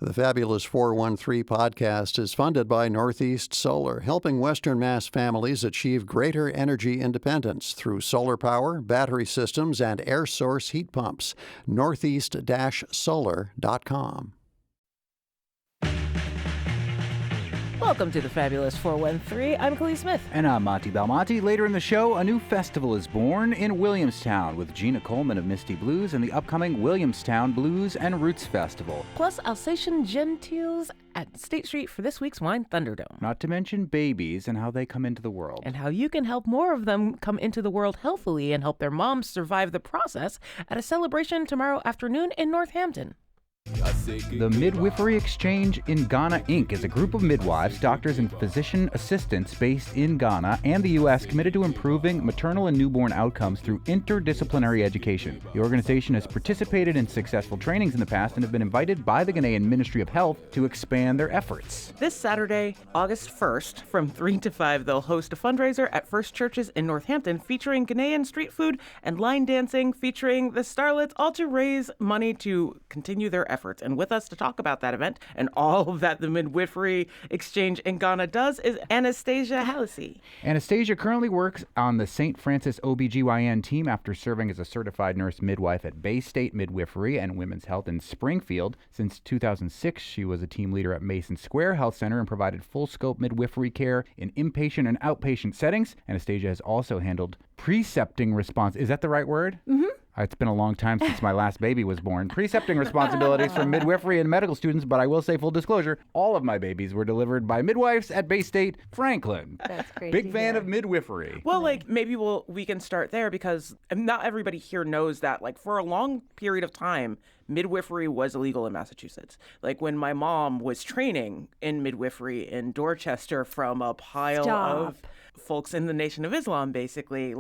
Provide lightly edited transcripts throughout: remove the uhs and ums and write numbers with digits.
The Fabulous 413 podcast is funded by Northeast Solar, helping Western Mass families achieve greater energy independence through solar power, battery systems, and air source heat pumps. Northeast-solar.com. Welcome to the Fabulous 413. I'm Khalil Smith. And I'm Monty Belmonte. Later in the show, a new festival is born in Williamstown with Gina Coleman of Misty Blues and the upcoming Williamstown Blues and Roots Festival. Plus, Alsatian Gentiles at State Street for this week's Wine Thunderdome. Not to mention babies and how they come into the world. And how you can help more of them come into the world healthily and help their moms survive the process at a celebration tomorrow afternoon in Northampton. The Midwifery Exchange in Ghana, Inc. is a group of midwives, doctors, and physician assistants based in Ghana and the U.S. committed to improving maternal and newborn outcomes through interdisciplinary education. The organization has participated in successful trainings in the past and have been invited by the Ghanaian Ministry of Health to expand their efforts. This Saturday, August 1st, from 3 to 5, they'll host a fundraiser at First Churches in Northampton featuring Ghanaian street food and line dancing featuring the Starlets, all to raise money to continue their efforts. And with us to talk about that event and all that the Midwifery Exchange in Ghana does is Anastasia Hallisey. Anastasia currently works on the St. Francis OBGYN team after serving as a certified nurse midwife at Bay State Midwifery and Women's Health in Springfield. Since 2006, she was a team leader at Mason Square Health Center and provided full-scope midwifery care in inpatient and outpatient settings. Anastasia has also handled precepting response. Is that the right word? Mm-hmm. It's been a long time since my last baby was born. Precepting responsibilities for midwifery and medical students, but I will say, full disclosure, all of my babies were delivered by midwives at Bay State Franklin. That's great. Big fan of midwifery. Well, maybe we can start there because not everybody here knows that, for a long period of time, midwifery was illegal in Massachusetts. When my mom was training in midwifery in Dorchester from a pile of folks in the Nation of Islam, basically,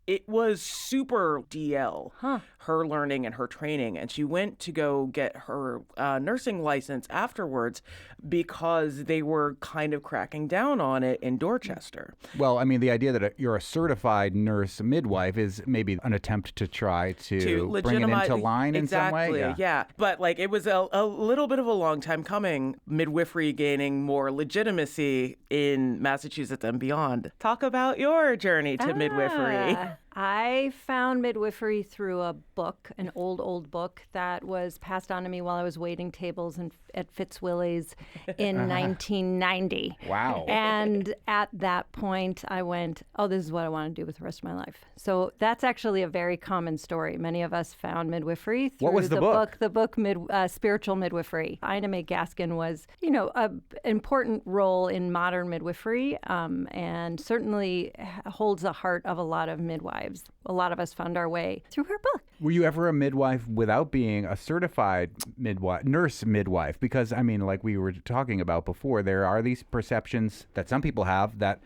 it was super DL, her learning and her training. And she went to go get her nursing license afterwards because they were kind of cracking down on it in Dorchester. Well, I mean, the idea that you're a certified nurse midwife is maybe an attempt to try to bring it into line in some way. Exactly, yeah. But it was a little bit of a long time coming, midwifery gaining more legitimacy in Massachusetts and beyond. Talk about your journey to midwifery. I found midwifery through a book, an old book that was passed on to me while I was waiting tables at Fitzwillies in 1990. Wow. And at that point, I went, this is what I want to do with the rest of my life. So that's actually a very common story. Many of us found midwifery through what was the book? The book Spiritual Midwifery. Ina May Gaskin was, an important role in modern midwifery and certainly holds the heart of a lot of midwives. A lot of us found our way through her book. Were you ever a midwife without being a certified nurse midwife? Because, I mean, like we were talking about before, there are these perceptions that some people have that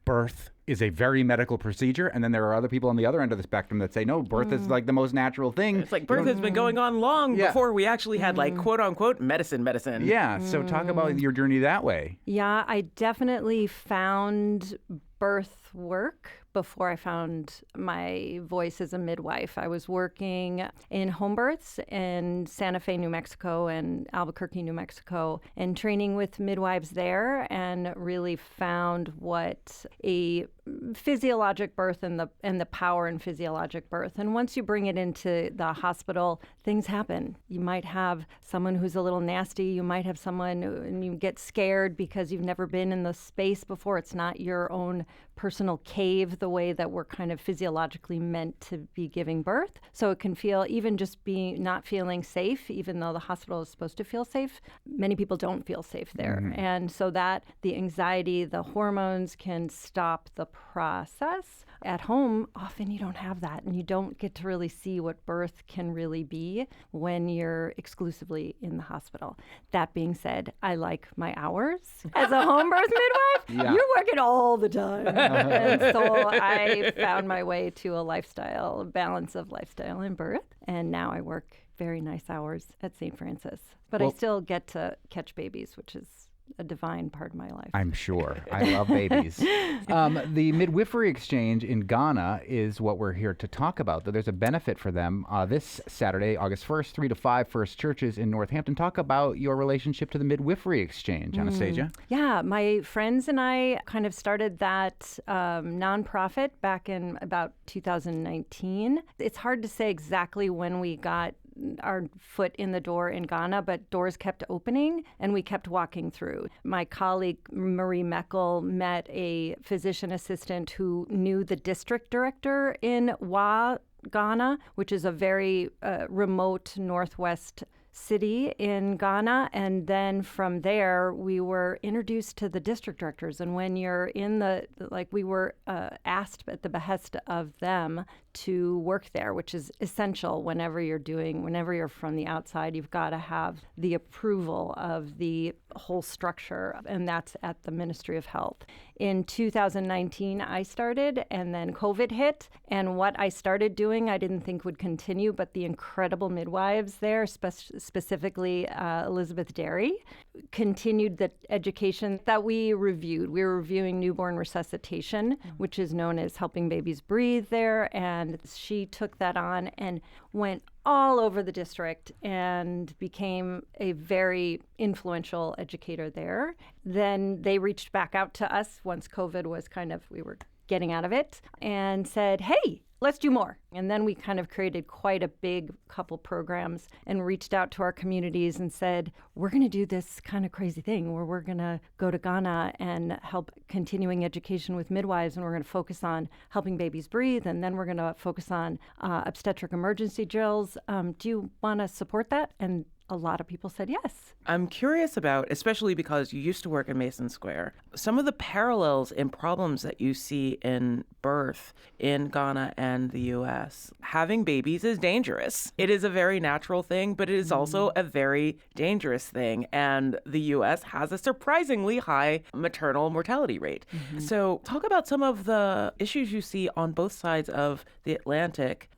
birth is a very medical procedure, and then there are other people on the other end of the spectrum that say, no, birth is the most natural thing. It's birth has been going on long before we actually had quote-unquote medicine. Yeah, so talk about your journey that way. Yeah, I definitely found birth work before I found my voice as a midwife. I was working in home births in Santa Fe, New Mexico and Albuquerque, New Mexico, and training with midwives there, and really found what a physiologic birth and the power in physiologic birth. And once you bring it into the hospital, things happen. You might have someone who's a little nasty. You might have someone and you get scared because you've never been in the space before. It's not your own personal cave the way that we're kind of physiologically meant to be giving birth. So it can feel, even just not feeling safe, even though the hospital is supposed to feel safe, many people don't feel safe there. Mm-hmm. And so that the anxiety, the hormones can stop the process. At home, often you don't have that, and you don't get to really see what birth can really be when you're exclusively in the hospital. That being said, I like my hours as a home birth midwife. Yeah. You're working all the time. And so I found my way to a balance of lifestyle and birth, and now I work very nice hours at St. Francis. But I still get to catch babies, which is a divine part of my life. I'm sure. I love babies. The Midwifery Exchange in Ghana is what we're here to talk about. There's a benefit for them this Saturday, August 1st, 3 to 5, First Churches in Northampton. Talk about your relationship to the Midwifery Exchange, Anastasia. Yeah, my friends and I kind of started that nonprofit back in about 2019. It's hard to say exactly when we got our foot in the door in Ghana, but doors kept opening and we kept walking through. My colleague Marie Meckel met a physician assistant who knew the district director in Ghana, which is a very remote northwest city in Ghana. And then from there, we were introduced to the district directors. And when you're in we were asked at the behest of them to work there, which is essential whenever you're from the outside, you've got to have the approval of the whole structure, and that's at the Ministry of Health. In 2019, I started, and then COVID hit, and what I started doing I didn't think would continue, but the incredible midwives there, specifically Elizabeth Derry, continued the education that we reviewed. We were reviewing newborn resuscitation, which is known as Helping Babies Breathe there, and she took that on and went all over the district and became a very influential educator there. Then they reached back out to us once COVID was we were getting out of it, and said, hey, let's do more. And then we kind of created quite a big couple programs and reached out to our communities and said, we're going to do this kind of crazy thing where we're going to go to Ghana and help continuing education with midwives, and we're going to focus on helping babies breathe, and then we're going to focus on obstetric emergency drills. Do you want to support that? And a lot of people said yes. I'm curious about, especially because you used to work in Mason Square, some of the parallels and problems that you see in birth in Ghana and the U.S. Having babies is dangerous. It is a very natural thing, but it is also a very dangerous thing. And the U.S. has a surprisingly high maternal mortality rate. So talk about some of the issues you see on both sides of the Atlantic.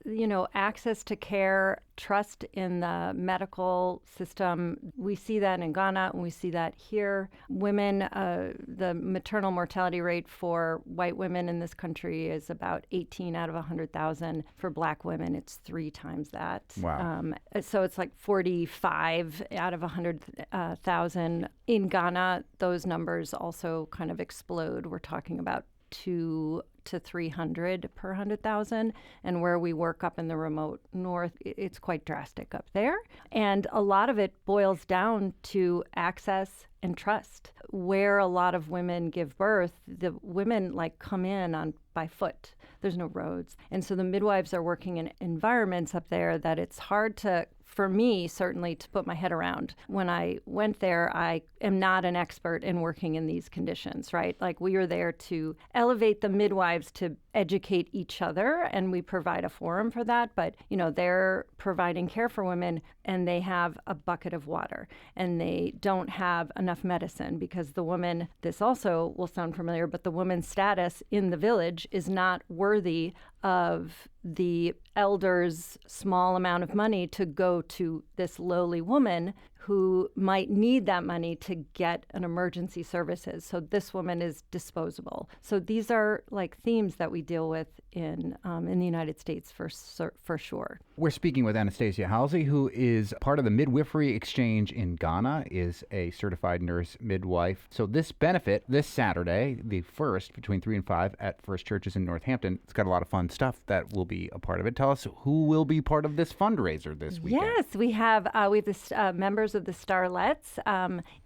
Access to care, trust in the medical system. We see that in Ghana and we see that here. Women, the maternal mortality rate for white women in this country is about 18 out of 100,000. For black women, it's 3 times that. Wow. So it's like 45 out of 100,000. In Ghana, those numbers also kind of explode. We're talking about 2 to 300 per 100,000. And where we work up in the remote north, it's quite drastic up there. And a lot of it boils down to access and trust. Where a lot of women give birth, the women come in by foot. There's no roads. And so the midwives are working in environments up there that it's hard for me, certainly, to put my head around. When I went there, I am not an expert in working in these conditions, right? We are there to elevate the midwives to educate each other, and we provide a forum for that. But, they're providing care for women, and they have a bucket of water, and they don't have enough medicine because the woman, this also will sound familiar, but the woman's status in the village is not worthy of the elder's small amount of money to go to this lowly woman who might need that money to get an emergency services. So this woman is disposable. So these are themes that we deal with in the United States for sure. We're speaking with Anastasia Halsey, who is part of the Midwifery Exchange in Ghana, is a certified nurse midwife. So this benefit, this Saturday, the 1st, between 3 and 5 at First Churches in Northampton, it's got a lot of fun stuff that will be a part of it. Tell us who will be part of this fundraiser this weekend. Yes, we have the members of the Starlets.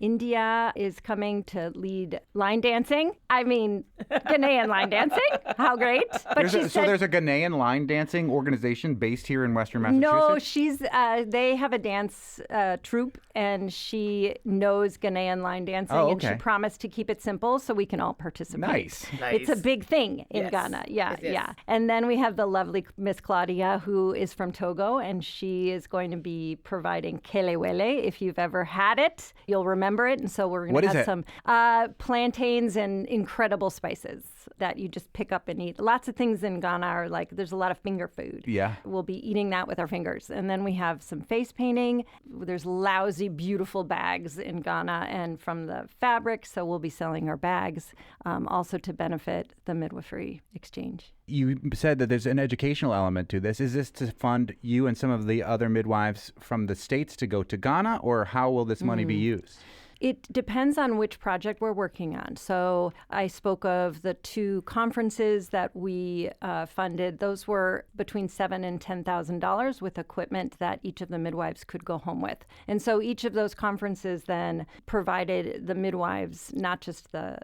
India is coming to lead line dancing. I mean, Ghanaian line dancing. How great. But there's a Ghanaian line dancing organization based here in Western Massachusetts? No, they have a dance troupe, and she knows Ghanaian line dancing, and she promised to keep it simple so we can all participate. Nice. It's a big thing in Ghana. Yeah. And then we have the lovely Miss Claudia, who is from Togo, and she is going to be providing kelewele. If you've ever had it, you'll remember it. And so we're going to have some plantains and incredible spices that you just pick up and eat. Lots of things in Ghana are like, there's a lot of finger food. Yeah. We'll be eating that with our fingers. And then we have some face painting. There's lousy, beautiful bags in Ghana and from the fabric. So we'll be selling our bags also to benefit the midwifery exchange. You said that there's an educational element to this. Is this to fund you and some of the other midwives from the States to go to Ghana, or how will this money be used? It depends on which project we're working on. So I spoke of the 2 conferences that we funded. Those were between $7,000 and $10,000 with equipment that each of the midwives could go home with. And so each of those conferences then provided the midwives not just the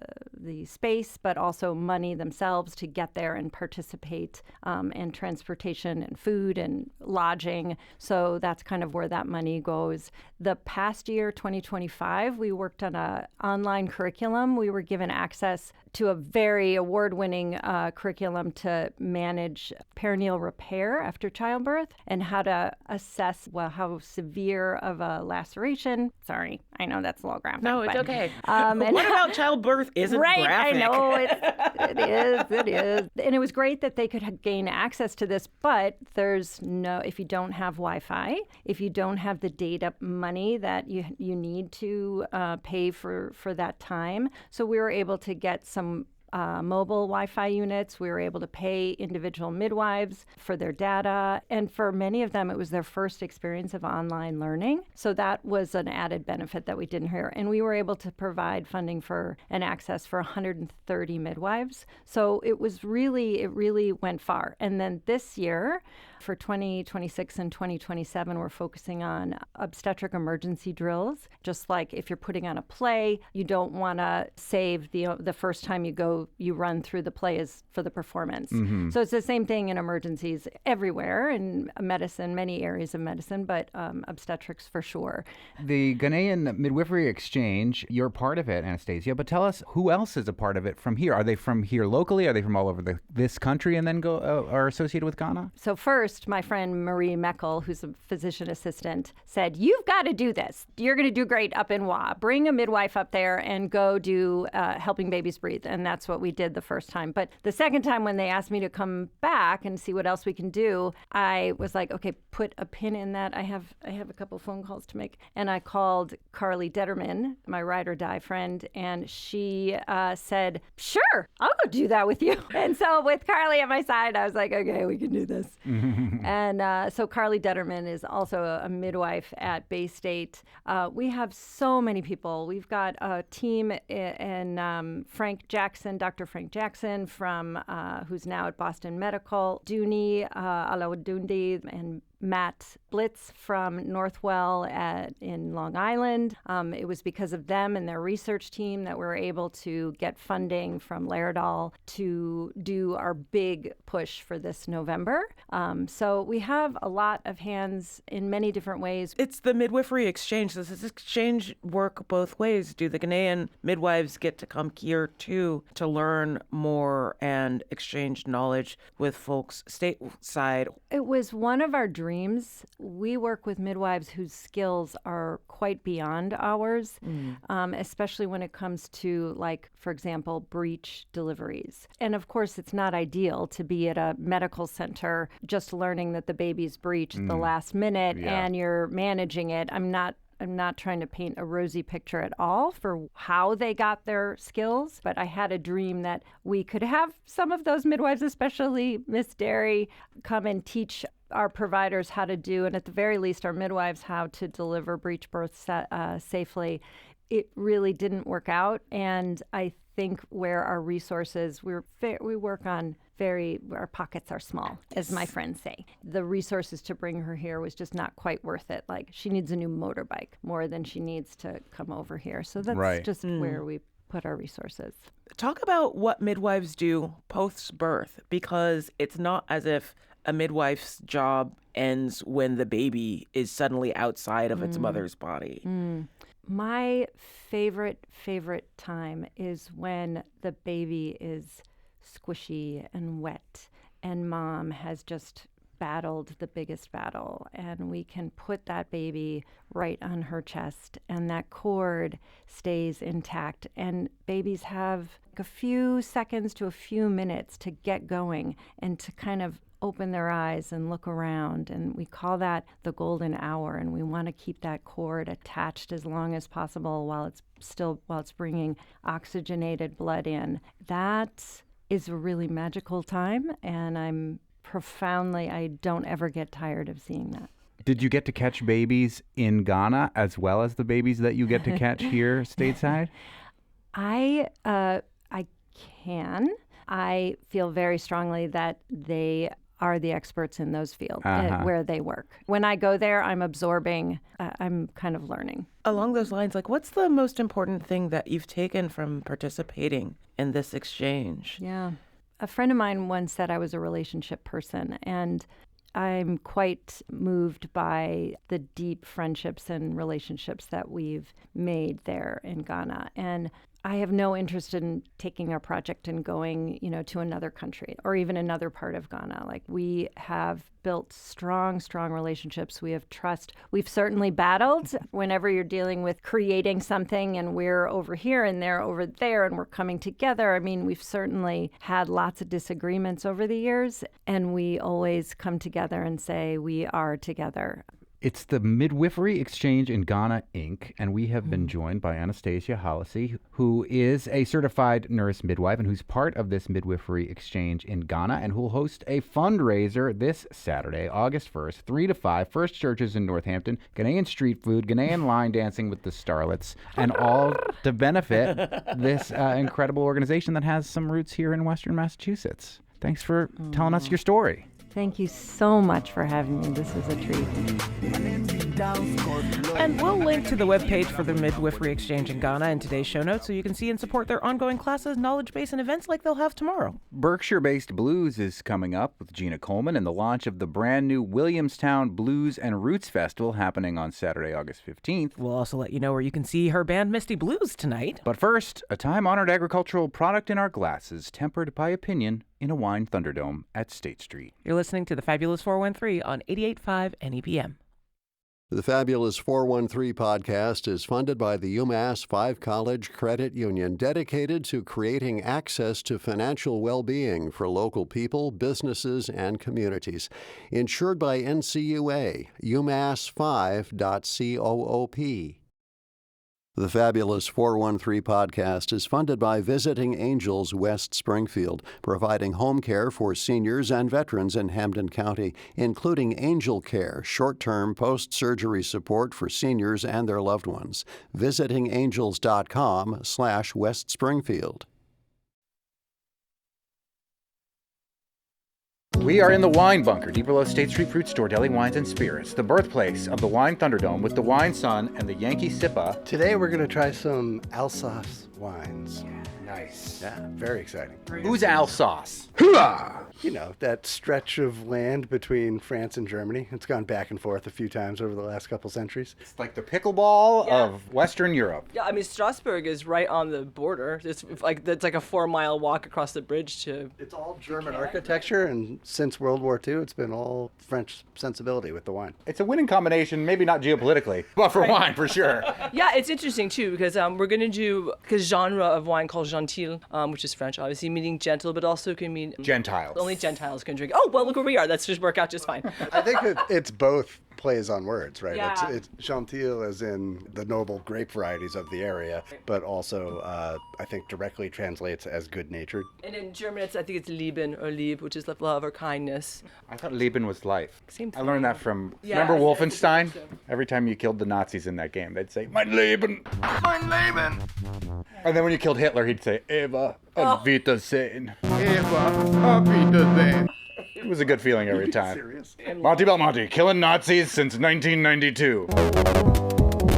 space, but also money themselves to get there and participate, and transportation and food and lodging. So that's kind of where that money goes. The past year, 2025, we worked on an online curriculum. We were given access to a very award-winning curriculum to manage perinatal repair after childbirth and how to assess, how severe of a laceration. Sorry, I know that's a little graphic. No, it's but, okay. What about childbirth isn't right, graphic? I know, it is. And it was great that they could gain access to this, but if you don't have Wi-Fi, if you don't have the data money that you need to pay for that time. So we were able to get some mobile Wi-Fi units. We were able to pay individual midwives for their data. And for many of them, it was their first experience of online learning. So that was an added benefit that we didn't hear. And we were able to provide funding for and access for 130 midwives. So it really went far. And then this year, for 2026 and 2027, we're focusing on obstetric emergency drills. Just like if you're putting on a play, you don't want to save the first time you run through the play is for the performance. Mm-hmm. So it's the same thing in emergencies everywhere in medicine, many areas of medicine, but obstetrics for sure. The Ghanaian Midwifery Exchange, you're part of it, Anastasia, but tell us who else is a part of it from here? Are they from here locally? Are they from all over this country and then are associated with Ghana? So first, my friend Marie Meckel, who's a physician assistant, said, you've got to do this. You're going to do great up in WA. Bring a midwife up there and go do Helping Babies Breathe. And that's what we did the first time. But the second time when they asked me to come back and see what else we can do, I was like, okay, put a pin in that. I have a couple phone calls to make. And I called Carly Detterman, my ride or die friend, and she said, sure, I'll go do that with you. And so with Carly at my side, I was like, okay, we can do this. And so Carly Detterman is also a midwife at Bay State. We have so many people. We've got a team in Frank Jackson, Dr. Frank Jackson, who's now at Boston Medical, Dooney Alawadundi, and Matt Blitz from Northwell in Long Island. It was because of them and their research team that we were able to get funding from Laerdal to do our big push for this November. So we have a lot of hands in many different ways. It's the midwifery exchange. Does this exchange work both ways? Do the Ghanaian midwives get to come here too to learn more and exchange knowledge with folks stateside? It was one of our dreams. We work with midwives whose skills are quite beyond ours, especially when it comes to, like, for example, breech deliveries. And of course, it's not ideal to be at a medical center just learning that the baby's breached the last minute and you're managing it. I'm not trying to paint a rosy picture at all for how they got their skills, but I had a dream that we could have some of those midwives, especially Miss Derry, come and teach our providers how to do, and at the very least, our midwives how to deliver breech births safely. It really didn't work out, and I think where our resources, we work on our pockets are small, as my friends say. The resources to bring her here was just not quite worth it. Like, she needs a new motorbike more than she needs to come over here. So that's just where we put our resources. Talk about what midwives do post-birth, because it's not as if a midwife's job ends when the baby is suddenly outside of its mother's body. My favorite time is when the baby is squishy and wet and mom has just battled the biggest battle, and we can put that baby right on her chest, and that cord stays intact. And babies have a few seconds to a few minutes to get going and to kind of open their eyes and look around, and we call that the golden hour, and we want to keep that cord attached as long as possible while it's bringing oxygenated blood in. That is a really magical time, and I don't ever get tired of seeing that. Did you get to catch babies in Ghana as well as the babies that you get to catch here stateside? I can. I feel very strongly that they are the experts in those fields where they work. When I go there, I'm absorbing, I'm kind of learning. Along those lines, like, what's the most important thing that you've taken from participating in this exchange? Yeah. A friend of mine once said I was a relationship person, and I'm quite moved by the deep friendships and relationships that we've made there in Ghana. And I have no interest in taking our project and going, to another country or even another part of Ghana. Like, we have built strong relationships. We have trust. We've certainly battled whenever you're dealing with creating something and we're over here and they're over there and we're coming together. I mean, we've certainly had lots of disagreements over the years, and we always come together and say we are together. It's the Midwifery Exchange in Ghana, Inc., and we have been joined by Anastasia Halasi, who is a certified nurse midwife and who's part of this Midwifery Exchange in Ghana, and who will host a fundraiser this Saturday, August 1st, 3 to 5, First Churches in Northampton, Ghanaian street food, Ghanaian line dancing with the starlets, and all to benefit this incredible organization that has some roots here in Western Massachusetts. Thanks for telling us your story. Thank you so much for having me. This is a treat. And we'll link to the webpage for the Midwifery Exchange in Ghana in today's show notes so you can see and support their ongoing classes, knowledge base, and events like they'll have tomorrow. Berkshire-based Blues is coming up with Gina Coleman and the launch of the brand new Williamstown Blues and Roots Festival happening on Saturday, August 15th. We'll also let you know where you can see her band Misty Blues tonight. But first, a time-honored agricultural product in our glasses, tempered by opinion, in a wine Thunderdome at State Street. You're listening to the Fabulous 413 on 88.5 NEPM. The Fabulous 413 podcast is funded by the UMass 5 College Credit Union, dedicated to creating access to financial well-being for local people, businesses, and communities. Insured by NCUA, umass5.coop. The Fabulous 413 podcast is funded by Visiting Angels West Springfield, providing home care for seniors and veterans in Hampden County, including Angel Care, short-term post-surgery support for seniors and their loved ones. visitingangels.com/West Springfield. We are in the Wine Bunker, deep below State Street Fruit Store, Deli Wines and Spirits, the birthplace of the Wine Thunderdome with the Wine Sun and the Yankee Sippa. Today we're going to try some Alsace wines. Nice. Yeah, very exciting. Who's Alsace? You know, that stretch of land between France and Germany. It's gone back and forth a few times over the last couple centuries. It's like the pickleball of Western Europe. Yeah, I mean, Strasbourg is right on the border. It's like a 4-mile walk across the bridge to... It's all German architecture, and since World War II, it's been all French sensibility with the wine. It's a winning combination, maybe not geopolitically, but for wine, for sure. Yeah, it's interesting, too, because we're going to do a genre of wine called gentil, which is French, obviously, meaning gentle, but also can mean... Gentiles. Only Gentiles can drink. Oh, well, look where we are. That's just work out just fine. I think it's both plays on words, right? Yeah. It's gentil as in the noble grape varieties of the area, but also I think directly translates as good-natured. And in German, I think it's Lieben or Lieb, which is love or kindness. I thought Leben was life. Same I thing. learned that from, Yeah, remember Wolfenstein? so. Every time you killed the Nazis in that game, they'd say, Mein Leben! Mein Leben! And then when you killed Hitler, he'd say, Eva, auf Wiedersehen. Eva, auf Wiedersehen. It was a good feeling every time. Serious? Monty Belmonte, killing Nazis since 1992.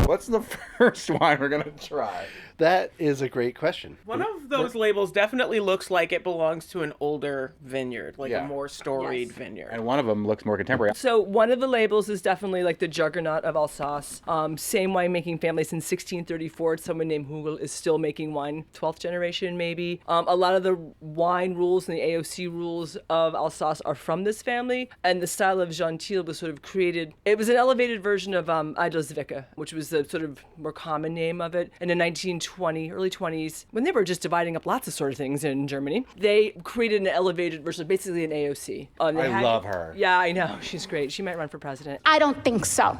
What's the first wine we're going to try? That is a great question. One of those labels definitely looks like it belongs to an older vineyard, like a more storied vineyard. And one of them looks more contemporary. So one of the labels is definitely like the juggernaut of Alsace. Same winemaking family since 1634. Someone named Hugel is still making wine, 12th generation maybe. A lot of the wine rules and the AOC rules of Alsace are from this family. And the style of Gentil was sort of created, it was an elevated version of Edelzwicke, which was the sort of more common name of it. In the early 20s, when they were just dividing up lots of sort of things in Germany, they created an elevated version, basically an AOC. I love her. Yeah, I know. She's great. She might run for president. I don't think so.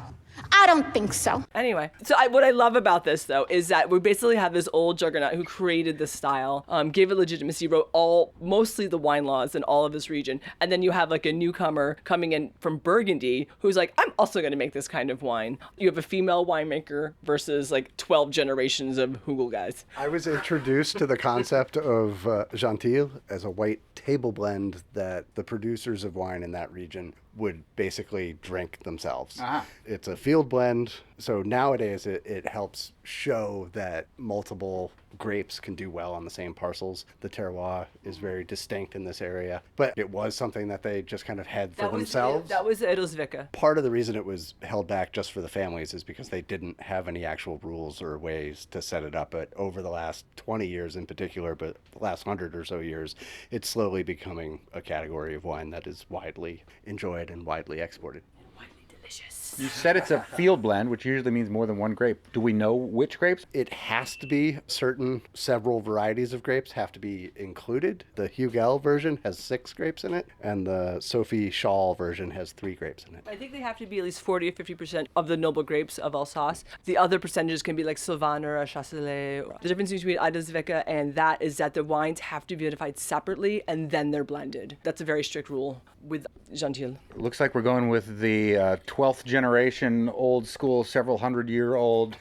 I don't think so. Anyway, so what I love about this, though, is that we basically have this old juggernaut who created this style, gave it legitimacy, wrote mostly the wine laws in all of this region, and then you have like a newcomer coming in from Burgundy who's like, I'm also going to make this kind of wine. You have a female winemaker versus like 12 generations of Hugel guys. I was introduced to the concept of Gentil as a white table blend that the producers of wine in that region would basically drink themselves. It's a field blend, so nowadays it helps show that multiple grapes can do well on the same parcels. The terroir is very distinct in this area, but it was something that they just kind of had for themselves. That was Edelzwicke. Part of the reason it was held back just for the families is because they didn't have any actual rules or ways to set it up. But over the last 20 years in particular, but the last 100 or so years, it's slowly becoming a category of wine that is widely enjoyed and widely exported. You said it's a field blend, which usually means more than one grape. Do we know which grapes? It has to be several varieties of grapes have to be included. The Hugel version has 6 grapes in it, and the Sophie Schall version has 3 grapes in it. I think they have to be at least 40 or 50% of the noble grapes of Alsace. The other percentages can be like Sylvaner or Chasselet. The difference between Edelzwicke and that is that the wines have to be identified separately and then they're blended. That's a very strict rule with Gentil. It looks like we're going with the 12th generation, old school, several hundred-year-old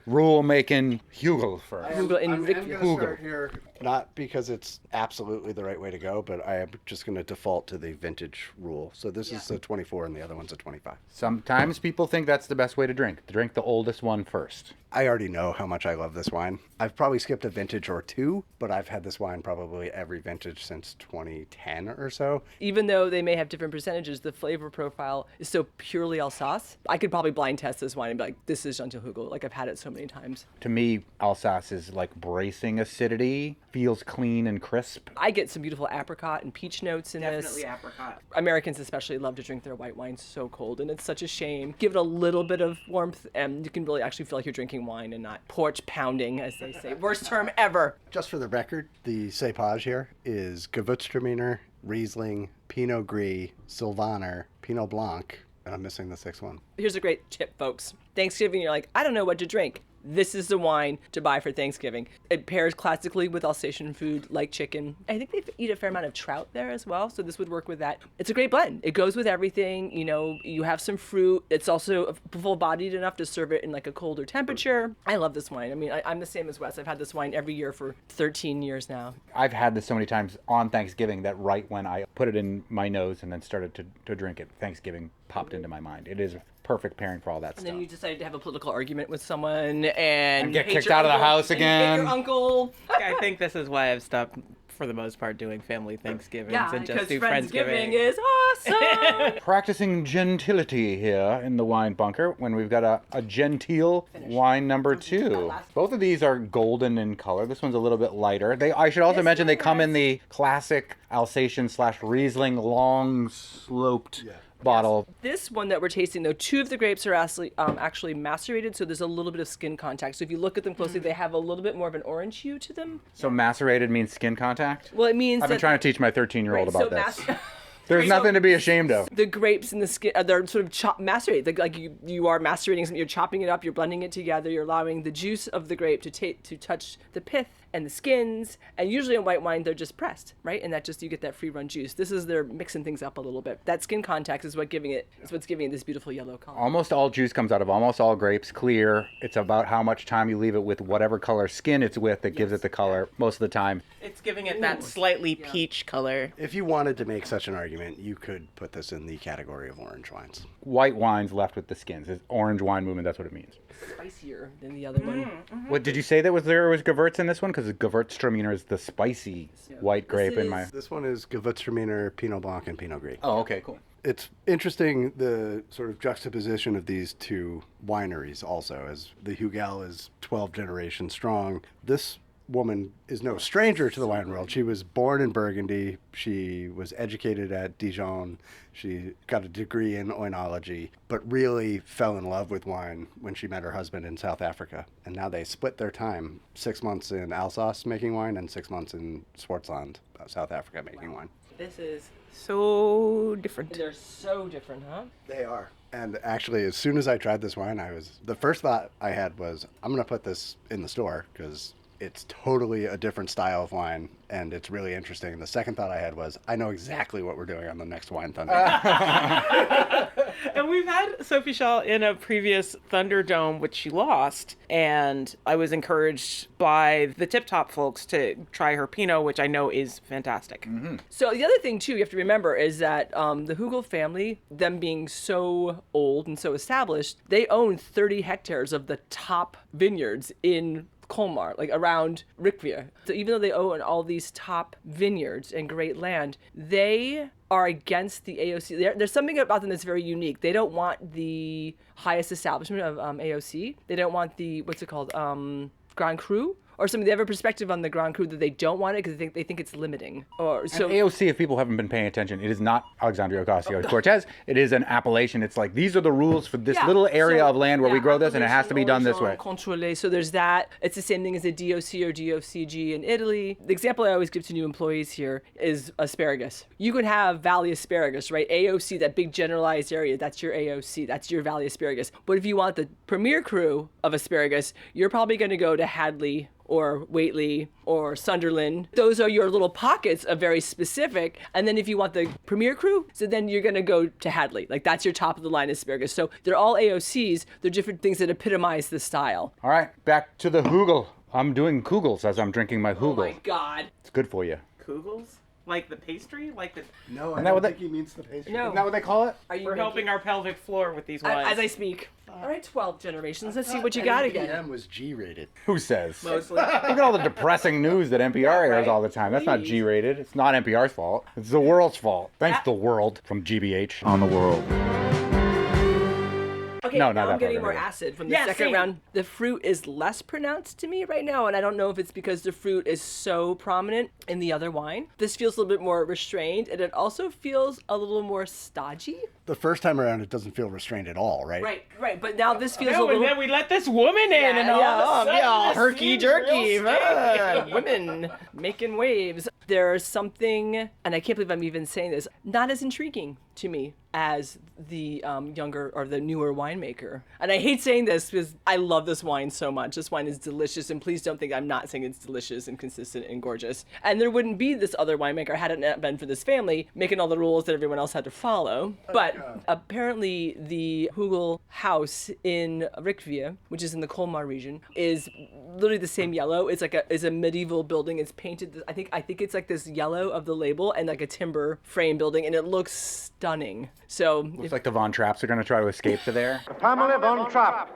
rule-making Hugel first. I'm going to start here, not because it's absolutely the right way to go, but I am just going to default to the vintage rule. So this is a 24 and the other one's a 25. Sometimes people think that's the best way to drink the oldest one first. I already know how much I love this wine. I've probably skipped a vintage or two, but I've had this wine probably every vintage since 2010 or so. Even though they may have different percentages, the flavor profile is so purely Alsace. I could probably blind test this wine and be like, this is Gentil Hugel. Like, I've had it so many times. To me, Alsace is like bracing acidity, feels clean and crisp. I get some beautiful apricot and peach notes in this. Definitely apricot. Americans especially love to drink their white wine so cold, and it's such a shame. Give it a little bit of warmth, and you can really actually feel like you're drinking wine and not porch pounding, as they say. Worst term ever. Just for the record, the cépage here is Gewürztraminer, Riesling, Pinot Gris, Sylvaner, Pinot Blanc, and I'm missing the 6th one. Here's a great tip, folks. Thanksgiving, you're like, I don't know what to drink. This is the wine to buy for Thanksgiving. It pairs classically with Alsatian food like chicken. I think they eat a fair amount of trout there as well, so this would work with that. It's a great blend. It goes with everything. You know, you have some fruit. It's also full-bodied enough to serve it in like a colder temperature. I love this wine. I mean, I'm the same as Wes. I've had this wine every year for 13 years now. I've had this so many times on Thanksgiving that right when I put it in my nose and then started to drink it, Thanksgiving popped into my mind. It is perfect pairing for all that stuff. And then you decided to have a political argument with someone and get hate kicked your out of the uncle, house and again. hate your uncle. I think this is why I've stopped, for the most part, doing family Thanksgivings and just do Friendsgiving. Is awesome. Practicing gentility here in the wine bunker when we've got a genteel wine number 2. Both of these are golden in color. This one's a little bit lighter. I should also mention they come in the classic Alsatian/Riesling long sloped bottle. This one that we're tasting, though, 2 of the grapes are actually macerated, so there's a little bit of skin contact. So if you look at them closely, they have a little bit more of an orange hue to them. So macerated means skin contact? Well, it means I've been trying to teach my 13-year-old about this. There's So nothing to be ashamed of. The grapes and the skin, they're sort of macerated. Like you are macerating something, you're chopping it up, you're blending it together, you're allowing the juice of the grape to touch the pith and the skins. And usually in white wine, they're just pressed, right? And that just, you get that free run juice. This is, they're mixing things up a little bit. That skin contact is what's giving it this beautiful yellow color. Almost all juice comes out of almost all grapes clear. It's about how much time you leave it with whatever color skin it's with that gives it the color most of the time. It's giving it that slightly peach color. If you wanted to make such an argument, argument, you could put this in the category of orange wines. White wines left with the skins. It's orange wine movement, that's what it means. Spicier than the other one. What did you say that there was Gewürz in this one? Because Gewürztraminer is the spicy white grape in my... This one is Gewürztraminer, Pinot Blanc, and Pinot Gris. Oh, okay, cool. It's interesting, the sort of juxtaposition of these two wineries also, as the Hugel is 12 generations strong. This woman is no stranger to the wine world. She was born in Burgundy. She was educated at Dijon. She got a degree in oenology, but really fell in love with wine when she met her husband in South Africa. And now they split their time, 6 months in Alsace making wine and 6 months in Swartland, South Africa making wine. This is so different. They're so different, huh? They are. And actually, as soon as I tried this wine, the first thought I had was, I'm going to put this in the store because it's totally a different style of wine, and it's really interesting. The second thought I had was, I know exactly what we're doing on the next Wine Thunder. And we've had Sophie Shaw in a previous Thunderdome, which she lost, and I was encouraged by the Tip Top folks to try her Pinot, which I know is fantastic. Mm-hmm. So the other thing, too, you have to remember is that the Hugel family, them being so old and so established, they own 30 hectares of the top vineyards in Colmar, like around Rikvier. So even though they own all these top vineyards and great land, they are against the AOC. There's something about them that's very unique. They don't want the highest establishment of AOC. They don't want the, what's it called, Grand Cru. Or something, they have a perspective on the Grand Cru that they don't want it because they think it's limiting. Or so. And AOC, if people haven't been paying attention, it is not Alexandria Ocasio-Cortez. It is an appellation. It's like, these are the rules for this little area of land where we grow this, and it has to be done this way. Contrôlé. So there's that. It's the same thing as a DOC or DOCG in Italy. The example I always give to new employees here is asparagus. You could have valley asparagus, right? AOC, that big generalized area, that's your AOC. That's your valley asparagus. But if you want the premier cru of asparagus, you're probably going to go to Hadley or Whately or Sunderland. Those are your little pockets of very specific. And then if you want the premier cru, so then you're going to go to Hadley. Like that's your top of the line asparagus. So they're all AOCs. They're different things that epitomize the style. All right, back to the Hugel. I'm doing Kugels as I'm drinking my Hugel. Oh my God. It's good for you. Kugels? Like the pastry? Like the... No, I that don't what think he means the pastry. No. Isn't that what they call it? We're helping our pelvic floor with these wines. As I speak. All right, 12 generations. Let's see what you got again. NPM was G-rated. Who says? Mostly. Look at all the depressing news that NPR airs all the time. That's not G-rated. It's not NPR's fault. It's the world's fault. Thanks, the world, from GBH on the world. Okay, No, now not that I'm getting part, more really. acid from the Yeah, second same. round. The fruit is less pronounced to me right now, and I don't know if it's because the fruit is so prominent in the other wine. This feels a little bit more restrained, and it also feels a little more stodgy. The first time around, it doesn't feel restrained at all, right? Right. But now this feels a No, little... and then we let this woman in, and all of a sudden this herky seems jerky, real sticky. women making waves. There's something, and I can't believe I'm even saying this, not as intriguing to me as the younger or the newer winemaker. And I hate saying this because I love this wine so much. This wine is delicious, and please don't think I'm not saying it's delicious and consistent and gorgeous. And there wouldn't be this other winemaker had it not been for this family making all the rules that everyone else had to follow. But apparently the Hugel house in Rikvier, which is in the Colmar region, is literally the same yellow. It's like a medieval building. It's painted, I think it's like this yellow of the label and like a timber frame building, and it looks stunning. So Looks like the Von Trapps are going to try to escape to there. Family Von Trapp.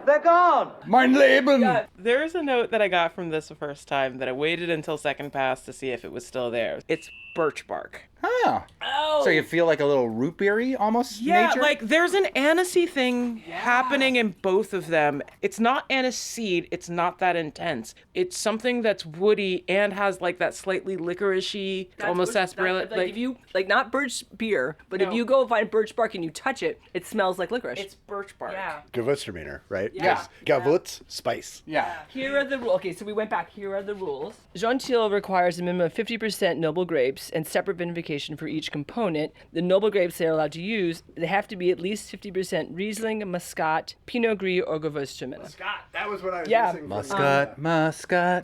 They're gone. Mein Leben! Yeah. There's a note that I got from this the first time that I waited until second pass to see if it was still there. It's birch bark. Huh. Oh. So you feel like a little root beery almost Yeah, nature? like there's an anisey thing happening in both of them. It's not aniseed, it's not that intense. It's something that's woody and has like that slightly licoricey, almost sarsaparilla. Like if you not birch beer, but if No. you go find birch bark and you touch it, it smells like licorice. It's birch bark. yeah. Gewürztraminer, right? Yeah. Gewürz, spice. Yeah. Here are the rules. Okay, so we went back. Here are the rules. Gentile requires a minimum of 50% noble grapes and separate vinification for each component. The noble grapes they're allowed to use, they have to be at least 50% Riesling, Muscat, Pinot Gris, or Gewürztraminer. That was what I was Yeah. missing. Muscat. Muskrat.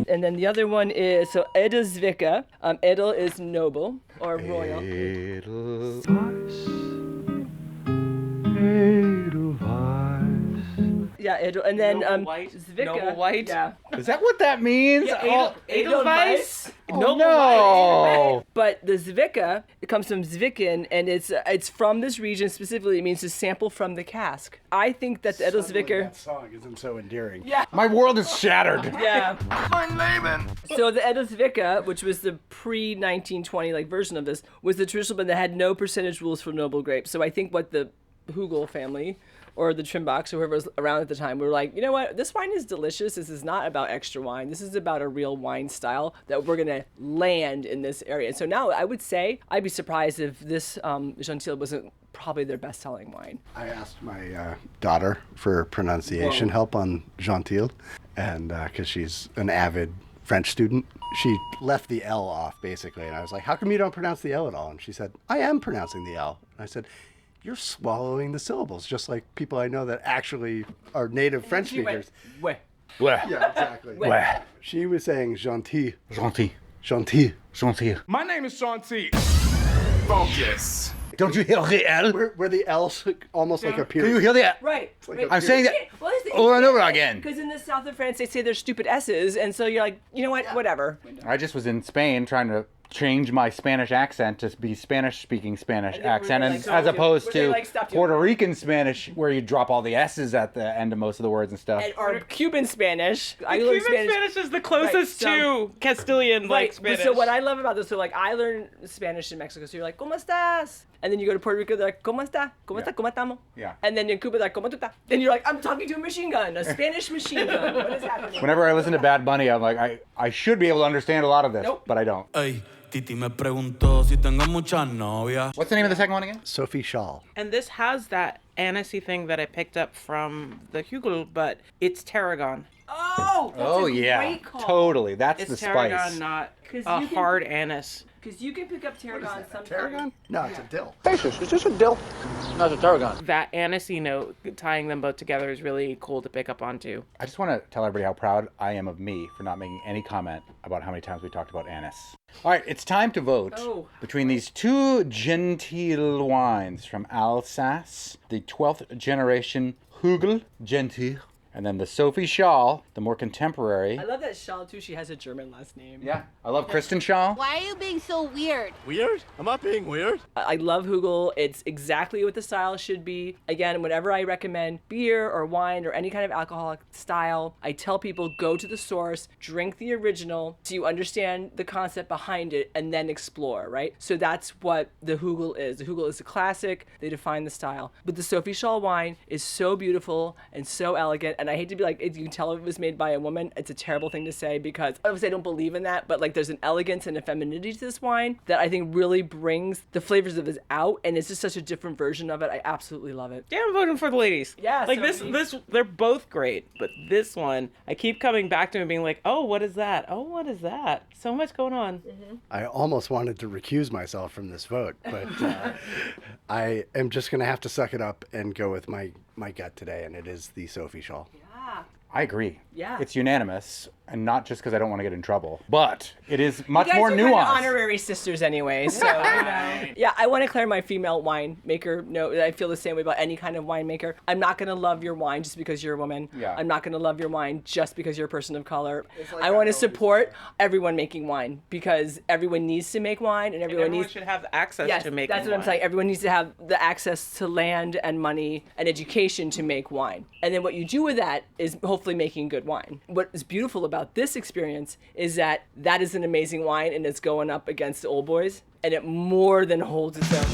And then the other one is, so Edelzwicke. Edel is noble or royal. The Yeah, and then Zwicka. Noble White. Yeah. Is that what that means? Edelweiss. No. But the Zwicka, it comes from Zwicken, and it's from this region specifically. It means to sample from the cask. I think that the Edelzwicker. That song isn't so endearing. Yeah. My world is shattered. Yeah. So the Edelzwicker, which was the pre-1920 version of this, was the traditional blend that had no percentage rules for noble grapes. So I think what the Hugel family or the Trimbachs or whoever was around at the time were like, you know what, this wine is delicious. This is not about extra wine. This is about a real wine style that we're going to land in this area. And so now I would say I'd be surprised if this Gentil wasn't probably their best-selling wine. I asked my daughter for pronunciation help on Gentil, and because she's an avid French student, she left the L off basically. And I was like, how come you don't pronounce the L at all? And she said, I am pronouncing the L. And I said, you're swallowing the syllables, just like people I know that actually are native French speakers. Wait. Ouais. Yeah, exactly. Ouais. She was saying gentil. Gentil. Gentil. Gentil. My name is Shanti. Focus. Don't you hear the L? Where the L's almost like appear. Can you hear the L? Right. like I'm saying that over and over again. Because in the south of France, they say they're stupid S's, and so you're like, you know what, whatever. I just was in Spain trying to change my Spanish accent to be Spanish-speaking Spanish accent, and as opposed to Puerto Rican Spanish, where you drop all the S's at the end of most of the words and stuff. Or Cuban Spanish. Cuban Spanish is the closest to Castilian Spanish. So what I love about this, so I learned Spanish in Mexico, so you're like, ¿Cómo estás? And then you go to Puerto Rico, they're like, ¿Cómo está? ¿Cómo está? ¿Cómo estamos? Yeah. And then in Cuba, they're like, ¿Cómo tú estás? Then you're like, I'm talking to a machine gun, a Spanish machine gun. What is happening? Whenever I listen to Bad Bunny, I'm like, I should be able to understand a lot of this, but I don't. Ay, Titi me preguntó si tengo muchas novias. What's the name of the second one again? Sophie Schall. And this has that anisey thing that I picked up from the Hugel, but it's tarragon. Oh, that's Oh a yeah, great call. totally. That's It's the tarragon, spice. not you a can- hard anise. Because you can pick up tarragon sometimes. Tarragon? No, it's a dill. It's just a dill, not a tarragon. That anisey note, tying them both together, is really cool to pick up on too. I just want to tell everybody how proud I am of me for not making any comment about how many times we talked about anise. All right, it's time to vote between these two Gentil wines from Alsace, the 12th generation Hugel Gentil, and then the Sophie Schall, the more contemporary. I love that Schall, too. She has a German last name. Yeah, I love Kristen Schall. Why are you being so weird? Weird? I'm not being weird. I love Hugel. It's exactly what the style should be. Again, whenever I recommend beer or wine or any kind of alcoholic style, I tell people go to the source, drink the original so you understand the concept behind it, and then explore, right? So that's what the Hugel is. The Hugel is a classic. They define the style. But the Sophie Schall wine is so beautiful and so elegant. And I hate to be like, you can tell it was made by a woman. It's a terrible thing to say because obviously I don't believe in that, but there's an elegance and a femininity to this wine that I think really brings the flavors of it out, and it's just such a different version of it. I absolutely love it. Yeah, I'm voting for the ladies. Yeah, this, they're both great, but this one, I keep coming back to and being like, oh, what is that? Oh, what is that? So much going on. I almost wanted to recuse myself from this vote, but I am just going to have to suck it up and go with my gut today, and it is the Sophie Schall. I agree. Yeah. It's unanimous, and not just because I don't want to get in trouble, but it is much You guys more are kind of nuanced. honorary sisters anyway, so Yeah, I want to clear my female winemaker note. I feel the same way about any kind of winemaker. I'm not going to love your wine just because you're a woman. Yeah. I'm not going to love your wine just because you're a person of color. I want to support everyone making wine because everyone needs to make wine, and everyone should have access to making that's what I'm wine. saying. Everyone needs to have the access to land and money and education to make wine. And then what you do with that is hopefully making good wine. What is beautiful about this experience is that is an amazing wine, and it's going up against the old boys, and it more than holds its own.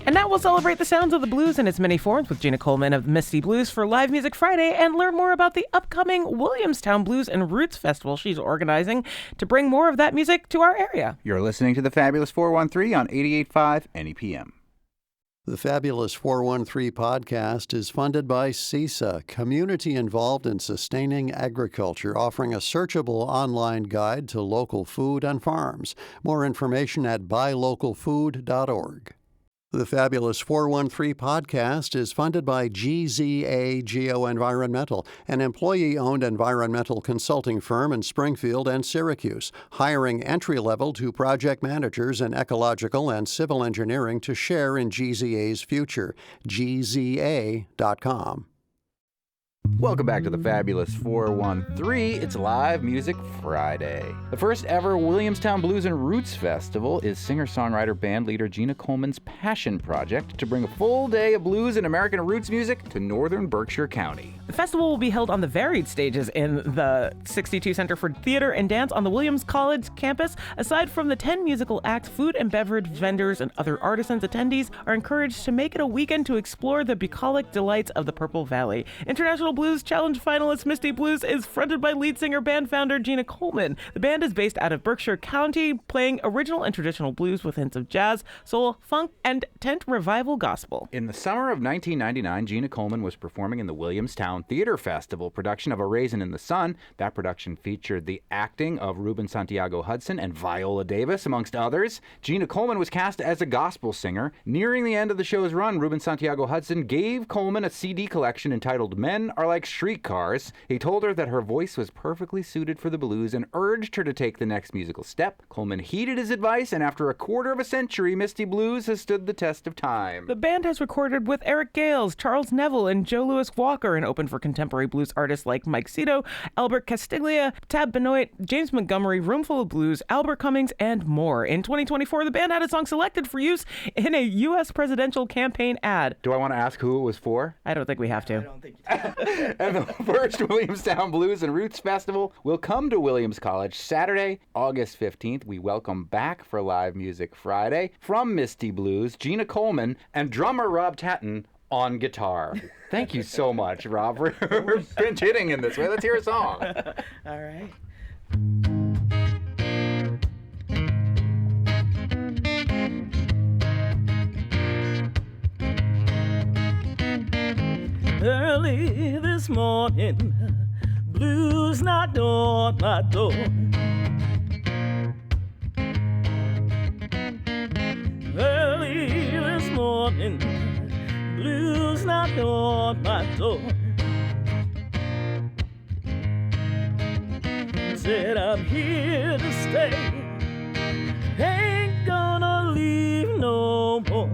And now we'll celebrate the sounds of the blues in its many forms with Gina Coleman of Misty Blues for Live Music Friday and learn more about the upcoming Williamstown Blues and Roots Festival she's organizing to bring more of that music to our area. You're listening to the Fabulous 413 on 88.5 NEPM. The Fabulous 413 podcast is funded by CISA, community involved in sustaining agriculture, offering a searchable online guide to local food and farms. More information at buylocalfood.org. The Fabulous 413 podcast is funded by GZA Geoenvironmental, an employee-owned environmental consulting firm in Springfield and Syracuse, hiring entry-level to project managers in ecological and civil engineering to share in GZA's future. GZA.com. Welcome back to the Fabulous 413. It's Live Music Friday. The first ever Williamstown Blues and Roots Festival is singer-songwriter band leader Gina Coleman's passion project to bring a full day of blues and American roots music to northern Berkshire County. The festival will be held on the varied stages in the 62 Center for Theater and Dance on the Williams College campus. Aside from the 10 musical acts, food and beverage vendors and other artisans, attendees are encouraged to make it a weekend to explore the bucolic delights of the Purple Valley. International Blues Challenge finalist Misty Blues is fronted by lead singer band founder Gina Coleman. The band is based out of Berkshire County, playing original and traditional blues with hints of jazz, soul, funk, and tent revival gospel. In the summer of 1999, Gina Coleman was performing in the Williamstown Theater Festival production of A Raisin in the Sun. That production featured the acting of Ruben Santiago Hudson and Viola Davis, amongst others. Gina Coleman was cast as a gospel singer. Nearing the end of the show's run, Ruben Santiago Hudson gave Coleman a CD collection entitled Men Are Like Streetcars. He told her that her voice was perfectly suited for the blues and urged her to take the next musical step. Coleman heeded his advice, and after a quarter of a century, Misty Blues has stood the test of time. The band has recorded with Eric Gales, Charles Neville, and Joe Louis Walker, and opened for contemporary blues artists like Mike Cito, Albert Castiglia, Tab Benoit, James Montgomery, Roomful of Blues, Albert Cummings, and more. In 2024, the band had a song selected for use in a U.S. presidential campaign ad. Do I want to ask who it was for? I don't think we have to. I don't think And the first Williamstown Blues and Roots Festival will come to Williams College Saturday, August 15th. We welcome back for Live Music Friday from Misty Blues, Gina Coleman, and drummer Rob Tatton on guitar. Thank you so much, Rob, for pinch hitting in this way. Let's hear a song. All right. Early this morning, blues knocked on my door. Early this morning, blues knocked on my door. Said I'm here to stay, ain't gonna leave no more.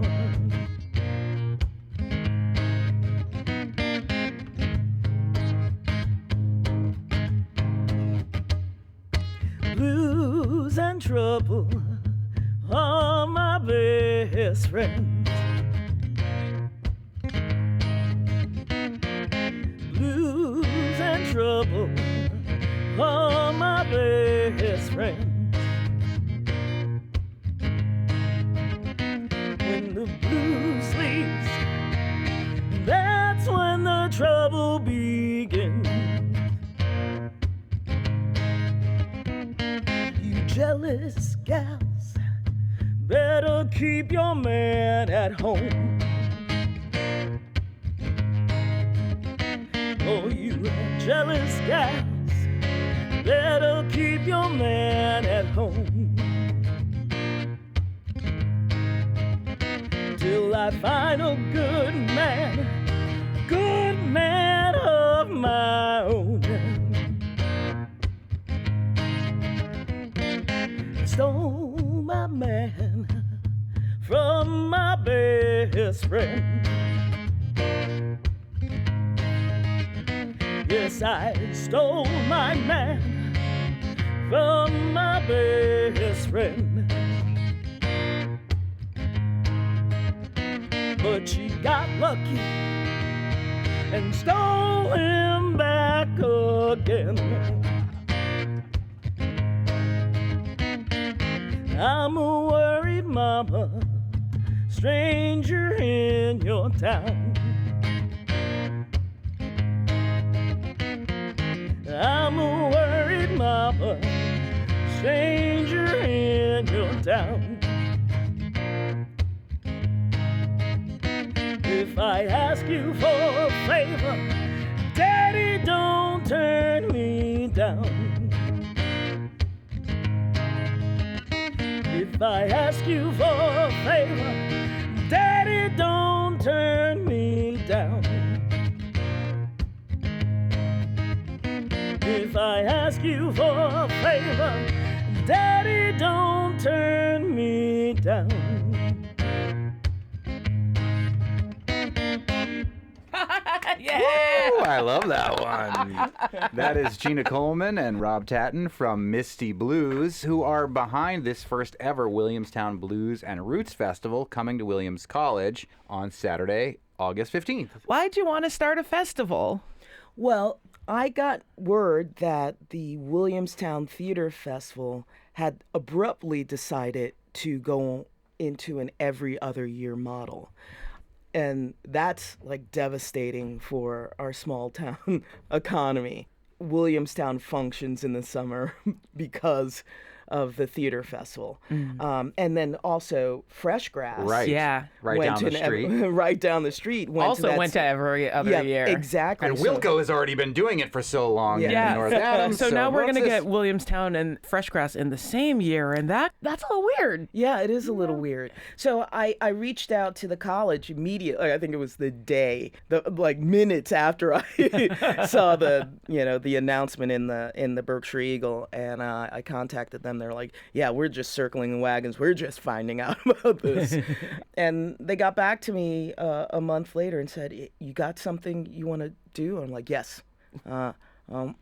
Blues and trouble are my best friends. Blues and trouble are my best friends. When the blues sleeps, that's when the trouble begins. Jealous gals, better keep your man at home. Oh, you jealous gals, better keep your man at home. Till I find a good man of my own. Stole my man from my best friend. Yes, I stole my man from my best friend. But she got lucky and stole him back again. I'm a worried mama, stranger in your town. I'm a worried mama, stranger in your town. If I ask you for a favor, Daddy, don't turn me down. If I ask you for a favor, Daddy, don't turn me down. If I ask you for a favor, Daddy, don't turn me down. Yeah. Woo, I love that one. That is Gina Coleman and Rob Tatton from Misty Blues, who are behind this first ever Williamstown Blues and Roots Festival coming to Williams College on Saturday, August 15th. Why'd you want to start a festival? Well, I got word that the Williamstown Theater Festival had abruptly decided to go into an every other year model. And that's like devastating for our small town economy. Williamstown functions in the summer because of the theater festival. And then also Fresh Grass. Right. Yeah. Right went down to the street. right down the street. Went to every other year. Exactly. And So- Wilco has already been doing it for so long in North Adams. So now we're what's going to this? get Williamstown and Fresh Grass in the same year, and that's a little weird. Yeah, it is a little weird. So I reached out to the college immediately. I think it was the day, minutes after I saw the announcement in the Berkshire Eagle, and I contacted them. They're like, "Yeah, we're just circling the wagons. We're just finding out about this." And they got back to me a month later and said, "You got something you want to do?" I'm like, "Yes." How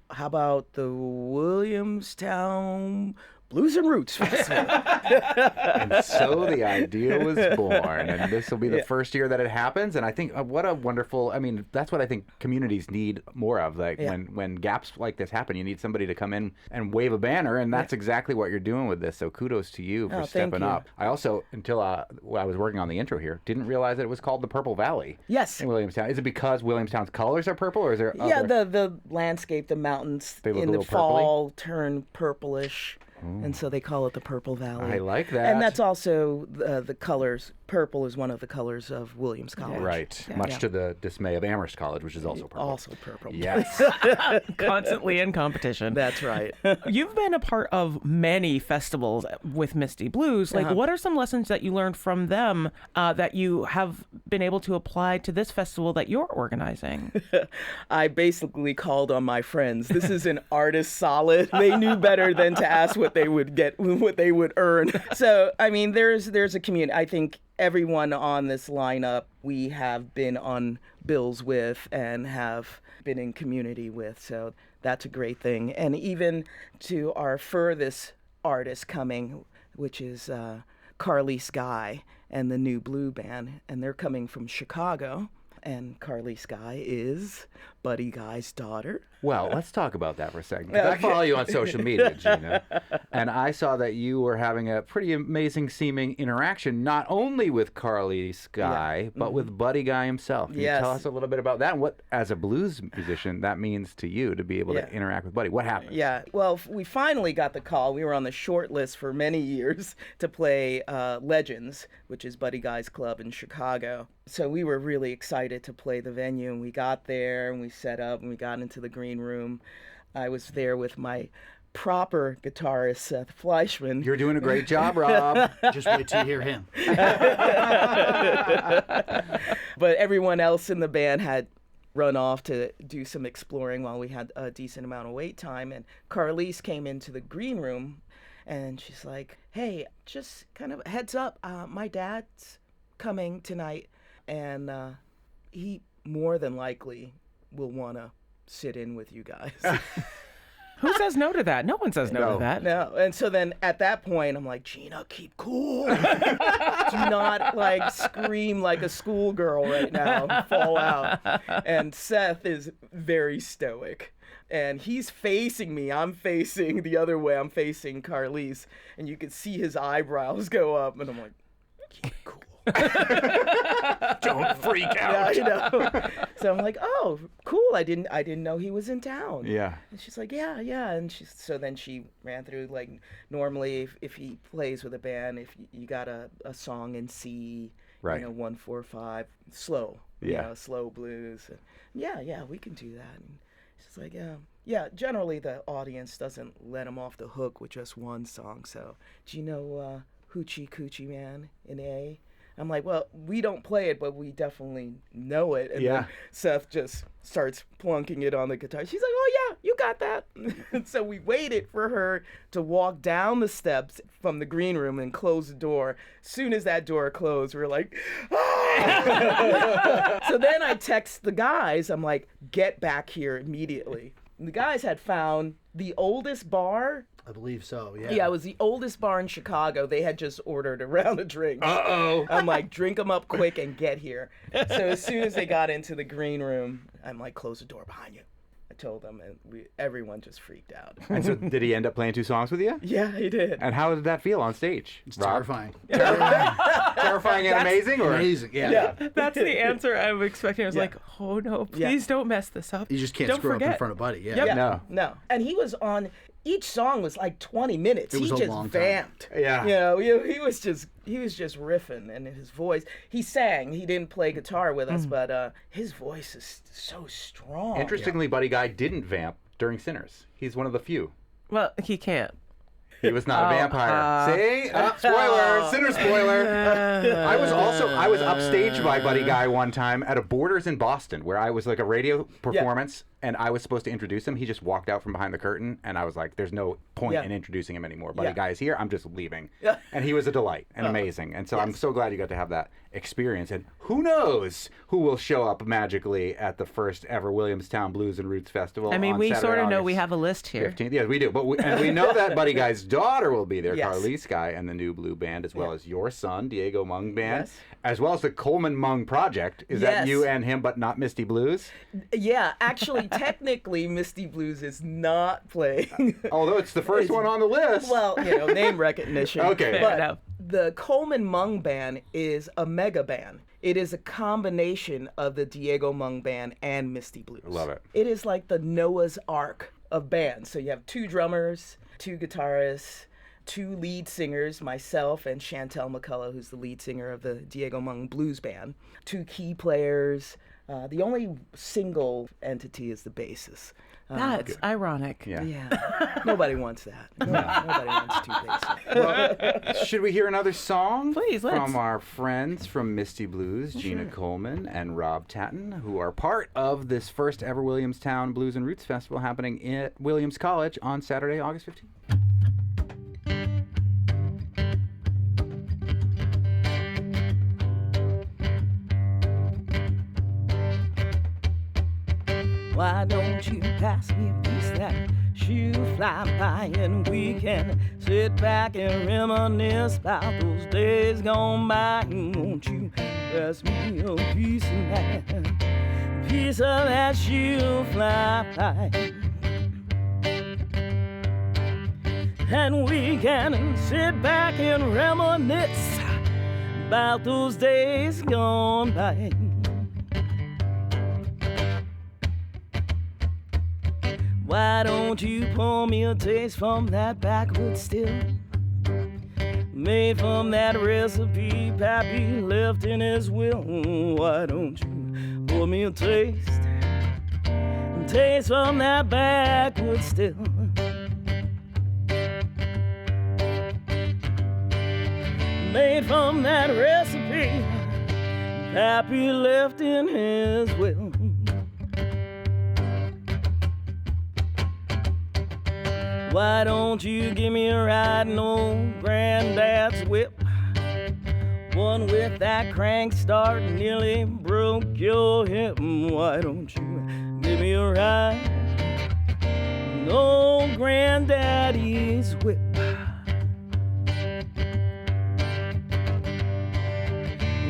about the Williamstown Blues and Roots Festival? And so the idea was born, and this will be the first year that it happens. And I think what a wonderful, that's what I think communities need more of. When gaps like this happen, you need somebody to come in and wave a banner, and that's exactly what you're doing with this. So kudos to you for stepping up. I also, until I was working on the intro here, didn't realize that it was called the Purple Valley. Yes. In Williamstown. Is it because Williamstown's colors are purple, or is there Yeah, other... the landscape, the mountains They look in a the little purpley? fall turn purplish. And so they call it the Purple Valley. I like that. And that's also the colors. Purple is one of the colors of Williams College. Right. Much to the dismay of Amherst College, which is also purple. Also purple. Yes. Constantly in competition. That's right. You've been a part of many festivals with Misty Blues. What are some lessons that you learned from them that you have been able to apply to this festival that you're organizing? I basically called on my friends. This is an artist solid. They knew better than to ask what they would get, what they would earn. So, there's a community. I think everyone on this lineup we have been on bills with and have been in community with. So that's a great thing. And even to our furthest artist coming, which is Carly Sky and the New Blue Band. And they're coming from Chicago. And Carly Sky is Buddy Guy's daughter. Well, let's talk about that for a second. 'Cause I follow you on social media, Gina, and I saw that you were having a pretty amazing seeming interaction, not only with Carly Sky, but with Buddy Guy himself. Can you tell us a little bit about that and what, as a blues musician, that means to you to be able to interact with Buddy? What happened? Yeah, well, we finally got the call. We were on the short list for many years to play Legends, which is Buddy Guy's club in Chicago. So we were really excited to play the venue, and we got there, and we set up, and we got into the green room. I was there with my proper guitarist, Seth Fleischman. You're doing a great job, Rob. Just wait till you hear him. But everyone else in the band had run off to do some exploring while we had a decent amount of wait time. And Carlise came into the green room, and she's like, "Hey, just kind of heads up, my dad's coming tonight, and he more than likely will want to sit in with you guys." Who says no to that? No one says no to that. No. And so then at that point, I'm like, "Gina, keep cool. Do not scream like a schoolgirl right now, fall out." And Seth is very stoic. And he's facing me. I'm facing the other way. I'm facing Carlise. And you can see his eyebrows go up. And I'm like, "Keep cool. Don't freak out." Yeah, I know. So I'm like, "Oh, cool. I didn't know he was in town." Yeah. And she's like, yeah. And so then she ran through, normally if he plays with a band, if you got a song in C, right, 1-4-5, slow, slow blues. And yeah, we can do that. And she's like, yeah. Generally the audience doesn't let them off the hook with just one song. So do you know Hoochie Coochie Man in A? I'm like, well, we don't play it, but we definitely know it. And then Seth just starts plunking it on the guitar. She's like, oh, yeah, you got that. And so we waited for her to walk down the steps from the green room and close the door. As soon as that door closed, we were like, ah! So then I text the guys. I'm like, get back here immediately. And the guys had found the oldest bar. I believe so, yeah. Yeah, it was the oldest bar in Chicago. They had just ordered a round of drinks. Uh-oh. I'm like, drink them up quick and get here. So as soon as they got into the green room, I'm like, close the door behind you. I told them, and everyone just freaked out. And so did he end up playing 2 songs with you? Yeah, he did. And how did that feel on stage? It's Rob? terrifying. Terrifying and amazing? Or? Amazing, yeah. That's the answer I was expecting. I was like, oh no, please don't mess this up. You just can't don't screw forget. up in front of Buddy, yeah. Yep. No. And he was on, each song was like 20 minutes. It was he a just long time. vamped. Yeah. You know, he was just riffing, and his voice, he sang. He didn't play guitar with us, but his voice is so strong. Interestingly, Buddy Guy didn't vamp during Sinners. He's one of the few. Well, he can't. He was not a vampire. See? Spoiler! Sinner spoiler! I was upstaged by Buddy Guy one time at a Borders in Boston where I was like a radio performance and I was supposed to introduce him. He just walked out from behind the curtain and I was like, there's no point in introducing him anymore. Buddy Guy is here. I'm just leaving. And he was a delight and amazing. And so I'm so glad you got to have that experience. And who knows who will show up magically at the first ever Williamstown Blues and Roots Festival. I mean, on we Saturday, sort of know August we have a list here. 15th. Yes, we do. But we know that Buddy Guy's daughter will be there, Yes. Carlise Guy, and the New Blue Band, as well as your son, Diego Mung Band, as well as the Coleman Mung Project. Is that you and him, but not Misty Blues? Yeah, actually, technically, Misty Blues is not playing. Although it's the first one on the list. Well, name recognition. Okay. But the Coleman Mung Band is a mega band. It is a combination of the Diego Mung Band and Misty Blues. Love it. It is like the Noah's Ark of bands. So you have 2 drummers, 2 guitarists, 2 lead singers, myself and Chantel McCullough, who's the lead singer of the Diego Mung Blues Band, 2 key players. The only single entity is the bassist. That's ironic. Yeah. Nobody wants that. Nobody wants 2 bassists. Well, should we hear another song? Please, let's. From our friends from Misty Blues, Gina Coleman and Rob Tatton, who are part of this first ever Williamstown Blues and Roots Festival happening at Williams College on Saturday, August 15th. Why don't you pass me a piece that you fly by and we can sit back and reminisce about those days gone by? Won't you pass me a piece of that you fly by? And we can sit back and reminisce about those days gone by. Why don't you pour me a taste from that backwoods still, made from that recipe Pappy left in his will? Why don't you pour me a taste from that backwoods still, made from that recipe Pappy left in his will? Why don't you give me a ride in old Granddad's whip, one with that crank start nearly broke your hip? Why don't you give me a ride in old Granddaddy's whip?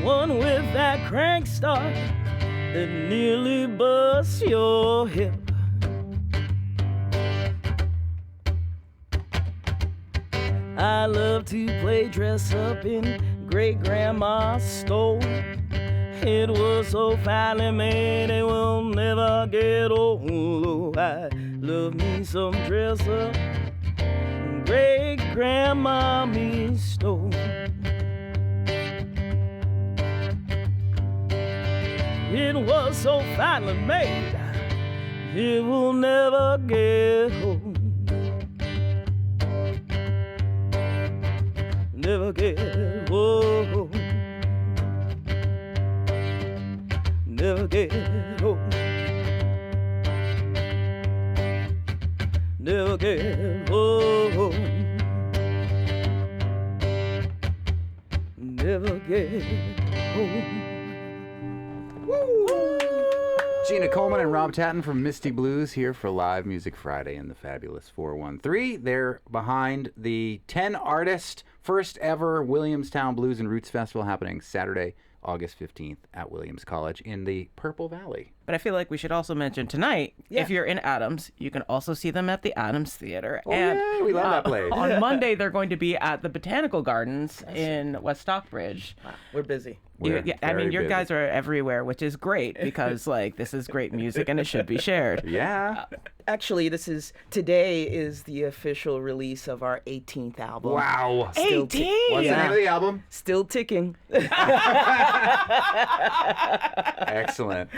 One with that crank start that nearly bust your hip. I love to play dress up in great-grandma's store. It was so finely made it will never get old. Oh, I love me some dress up in great-grandma's store. It was so finely made it will never get old. Never get old. never get old. Never get old. Never get old. Gina Coleman and Rob Tatton from Misty Blues here for Live Music Friday in the Fabulous 413. They're behind the 10-artist first ever Williamstown Blues and Roots Festival happening Saturday, August 15th at Williams College in the Purple Valley. But I feel like we should also mention tonight, if you're in Adams, you can also see them at the Adams Theater. Oh, yeah, we love that place. On Monday, they're going to be at the Botanical Gardens in West Stockbridge. Wow, we're busy. I mean, your guys are everywhere, which is great because, like, this is great music and it should be shared. Yeah. Actually, today is the official release of our 18th album. Wow. 18? What's the name of the album? Still ticking. Excellent.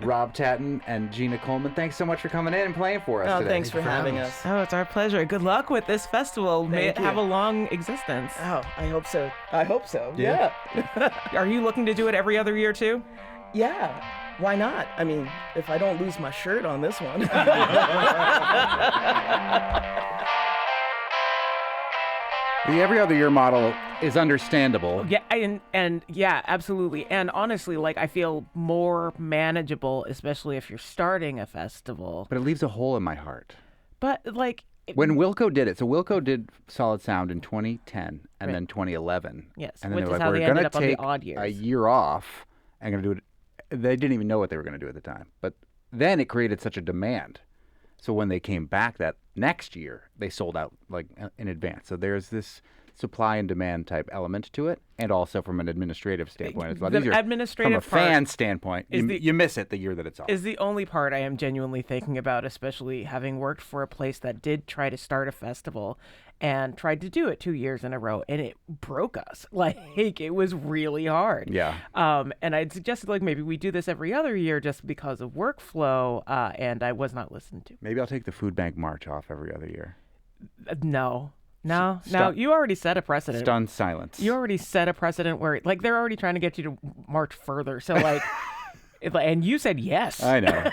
Rob Tatton and Gina Coleman, thanks so much for coming in and playing for us today. Thanks for having us. Oh, it's our pleasure. Good luck with this festival. May it have a long existence. Oh, I hope so. I hope so. Yeah. Are you looking to do it every other year, too? Yeah. Why not? I mean, if I don't lose my shirt on this one. The every other year model is understandable. Yeah, and yeah, absolutely. And honestly, like, I feel more manageable, especially if you're starting a festival. But it leaves a hole in my heart. But, like... When Wilco did it, so Wilco did Solid Sound in 2010 and then 2011. Yes, and then which they were is like, how we're they going ended to up on the take odd years. a year off and going to do it. They didn't even know what they were going to do at the time. But then it created such a demand. So when they came back that next year, they sold out like in advance. So there's this supply and demand type element to it, and also from an administrative standpoint, it's a lot easier. Administrative from a fan standpoint, you miss it the year that it's off. Is the only part I am genuinely thinking about, especially having worked for a place that did try to start a festival and tried to do it 2 years in a row, and it broke us. Like, it was really hard. Yeah. And I'd suggested, like, maybe we do this every other year just because of workflow, and I was not listened to. Maybe I'll take the Food Bank March off every other year. No, you already set a precedent. Stunned silence. You already set a precedent where, like, they're already trying to get you to march further. So, like... And you said yes. I know.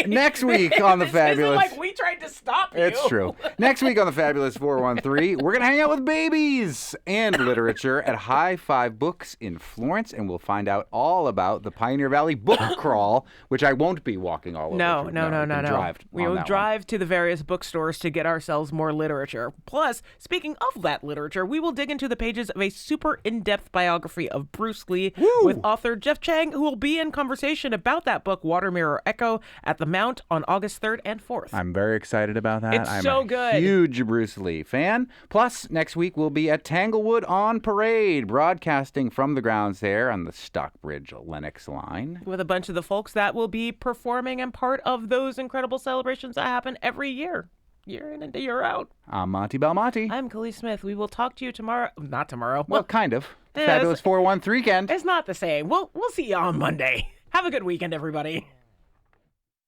Next week on the Fabulous... Isn't like we tried to stop you. It's true. Next week on the Fabulous 413, we're going to hang out with babies and literature at High Five Books in Florence, and we'll find out all about the Pioneer Valley Book Crawl, which I won't be walking all over. No. We will drive to the various bookstores to get ourselves more literature. Plus, speaking of that literature, we will dig into the pages of a super in-depth biography of Bruce Lee with author Jeff Chang, who will be in conversation about that book, Water Mirror Echo, at the Mount on August 3rd and 4th. I'm very excited about that. It's so good. I'm a huge Bruce Lee fan. Plus, next week we'll be at Tanglewood on Parade, broadcasting from the grounds there on the Stockbridge-Lenox line. With a bunch of the folks that will be performing and part of those incredible celebrations that happen every year. Year in and year out. I'm Monty Belmonte. I'm Khalees Smith. We will talk to you tomorrow. Not tomorrow. Well, kind of. Fabulous 413 weekend. It's not the same. We'll see you on Monday. Have a good weekend, everybody.